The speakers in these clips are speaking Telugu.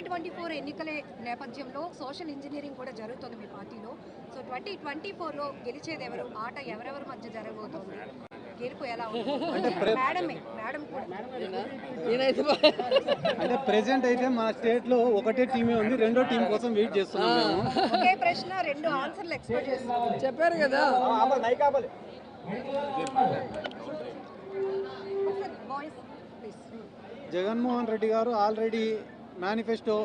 2024 ఎన్నికల నేపథ్యంలో సోషల్ ఇంజనీరింగ్ కూడా జరుగుతుంది మీ పార్టీలో. సో 2024లో గెలిచేది ఎవరు, ఆట ఎవరెవరి మధ్య జరగబోతోంది, గెలుపు ఎలా ఉంటుంది? మేడం కూడా అంటే ప్రెసెంట్ అయితే మా స్టేట్ లో ఒకటే టీమే ఉంది, రెండో టీం కోసం వెయిట్ చేస్తున్నాం. ఒకే ప్రశ్న రెండు ఆన్సర్లు ఎక్స్పెక్ట్ చేస్తున్నాం, చెప్పారు కదా. జగన్మోహన్ రెడ్డి గారు ఆల్రెడీ మేనిఫెస్టో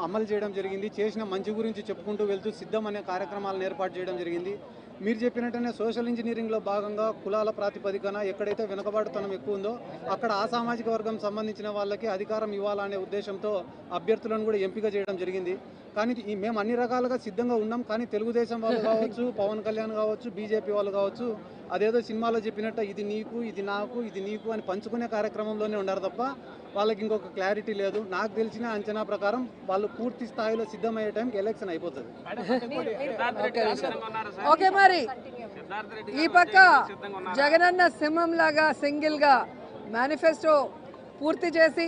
అమలు చేయడం జరిగింది. చేసిన మంచి గురించి చెప్పుకుంటూ వెళ్తూ సిద్ధం అనే కార్యక్రమాలను ఏర్పాటు చేయడం జరిగింది. మీరు చెప్పినట్టునే సోషల్ ఇంజనీరింగ్లో భాగంగా కులాల ప్రాతిపదికన ఎక్కడైతే వెనుకబాటుతనం ఎక్కువ ఉందో అక్కడ ఆ సామాజిక వర్గం సంబంధించిన వాళ్ళకి అధికారం ఇవ్వాలనే ఉద్దేశంతో అభ్యర్థులను కూడా ఎంపిక చేయడం జరిగింది. కానీ మేము అన్ని రకాలుగా సిద్ధంగా ఉన్నాం. కానీ తెలుగుదేశం వాళ్ళు కావచ్చు, పవన్ కళ్యాణ్ కావచ్చు, బీజేపీ వాళ్ళు కావచ్చు, అదేదో సినిమాలో చెప్పినట్టు ఇది నీకు, ఇది నాకు, ఇది నీకు అని పంచుకునే కార్యక్రమంలోనే ఉన్నారు తప్ప వాళ్ళకి ఇంకొక క్లారిటీ లేదు. నాకు తెలిసిన అంచనా ప్రకారం వాళ్ళు పూర్తి స్థాయిలో సిద్ధమయ్యే టైంకి ఎలక్షన్ అయిపోతుంది. ఓకే, మరి ఈ పక్క జగనన్న సింహం లాగా సింగిల్ గా మేనిఫెస్టో పూర్తి చేసి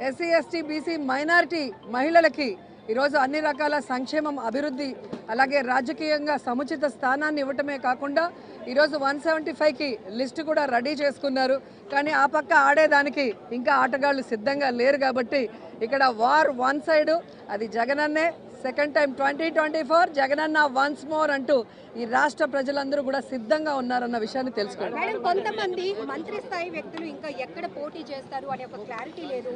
ఎస్సీ ఎస్టీ బీసీ మైనారిటీ మహిళలకి ఈరోజు అన్ని రకాల సంక్షేమం, అభివృద్ధి, అలాగే రాజకీయంగా సముచిత స్థానాన్ని ఇవ్వటమే కాకుండా ఈరోజు 175కి లిస్టు కూడా రెడీ చేసుకున్నారు. కానీ ఆ పక్క ఆడేదానికి ఇంకా ఆటగాళ్ళు సిద్ధంగా లేరు కాబట్టి ఇక్కడ వార్ వన్ సైడు, అది జగనన్నే. Second time 2024 Jagananna once more అంటూ ఈ రాష్ట్ర ప్రజలందరూ కూడా సిద్ధంగా ఉన్నారన్న విషయాన్ని తెలుసుకోండి. మేడం, కొంతమంది మంత్రి స్థాయి వ్యక్తులు ఇంకా ఎక్కడ పోటీ చేస్తారు అనే ఒక క్లారిటీ లేదు.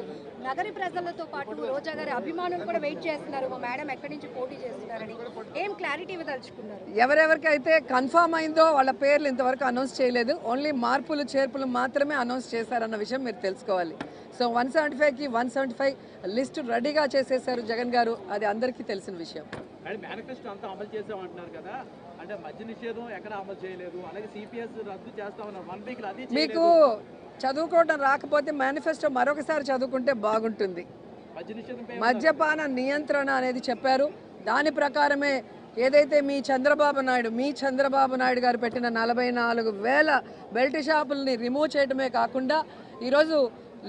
నగర ప్రజలతో పాటు రోజా గారి అభిమానులు కూడా వెయిట్ చేస్తున్నారు, మా మేడం ఎక్కడి నుంచి పోటీ చేస్తున్నారని. ఏం క్లారిటీ ఇవ్వదలుచుకున్నారు? ఎవరెవరికైతే కన్ఫర్మ్ అయిందో వాళ్ళ పేర్లు ఇంతవరకు అనౌన్స్ చేయలేదు. ఓన్లీ మార్పులు చేర్పులు మాత్రమే అనౌన్స్ చేశారన్న విషయం మీరు తెలుసుకోవాలి. సో 175కి 175 లిస్టు రెడీగా చేసేసారు జగన్ గారు, అది అందరికీ తెలిసిన విషయం. మేనిఫెస్టో అంతా అమలు చేసామంటున్నారు కదా, అంటే మద్య నిషేధం ఎక్కడ అమలు చేయలేదు, అలాగే సిపిఎస్ రద్దు చేస్తామన్నారు 1 వీక్. అది మీకు చదువుకోవడం రాకపోతే మేనిఫెస్టో మరొకసారి చదువుకుంటే బాగుంటుంది. మద్యపాన నియంత్రణ అనేది చెప్పారు, దాని ప్రకారమే ఏదైతే మీ చంద్రబాబు నాయుడు గారు పెట్టిన 44,000 బెల్ట్ షాపుల్ని రిమూవ్ చేయడమే కాకుండా ఈరోజు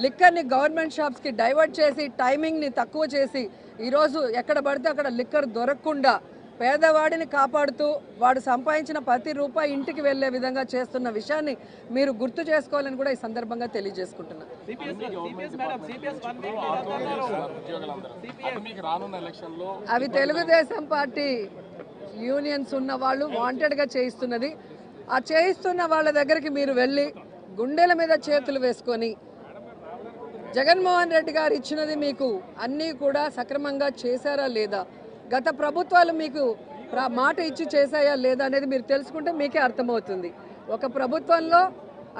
లిక్కర్ని గవర్నమెంట్ షాప్స్కి డైవర్ట్ చేసి టైమింగ్ని తక్కువ చేసి ఈరోజు ఎక్కడ పడితే అక్కడ లిక్కర్ దొరకకుండా పేదవాడిని కాపాడుతూ వాడు సంపాదించిన ప్రతి రూపాయి ఇంటికి వెళ్లే విధంగా చేస్తున్న విషయాన్ని మీరు గుర్తు చేసుకోవాలని కూడా ఈ సందర్భంగా తెలియజేసుకుంటున్నాను. అవి తెలుగుదేశం పార్టీ యూనియన్స్ ఉన్న వాళ్ళు వాంటెడ్గా చేయిస్తున్నది. ఆ చేయిస్తున్న వాళ్ళ దగ్గరికి మీరు వెళ్ళి గుండెల మీద చేతులు వేసుకొని జగన్మోహన్ రెడ్డి గారు ఇచ్చినది మీకు అన్నీ కూడా సక్రమంగా చేశారా లేదా, గత ప్రభుత్వాలు మీకు మాట ఇచ్చి చేశాయా లేదా అనేది మీరు తెలుసుకుంటే మీకే అర్థమవుతుంది. ఒక ప్రభుత్వంలో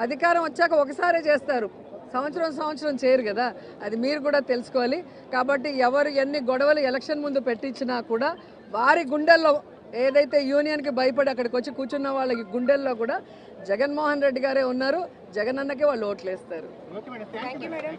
అధికారం వచ్చాక ఒకసారే చేస్తారు, సంవత్సరం చేయరు కదా, అది మీరు కూడా తెలుసుకోవాలి. కాబట్టి ఎవరు ఎన్ని గొడవలు ఎలక్షన్ ముందు పెట్టించినా కూడా వారి గుండెల్లో ఏదైతే యూనియన్కి భయపడి అక్కడికి వచ్చి కూర్చున్న వాళ్ళకి గుండెల్లో కూడా జగన్మోహన్ రెడ్డి గారే ఉన్నారు, జగనన్నకే వాళ్ళు ఓట్లేస్తారు. Thank you madam.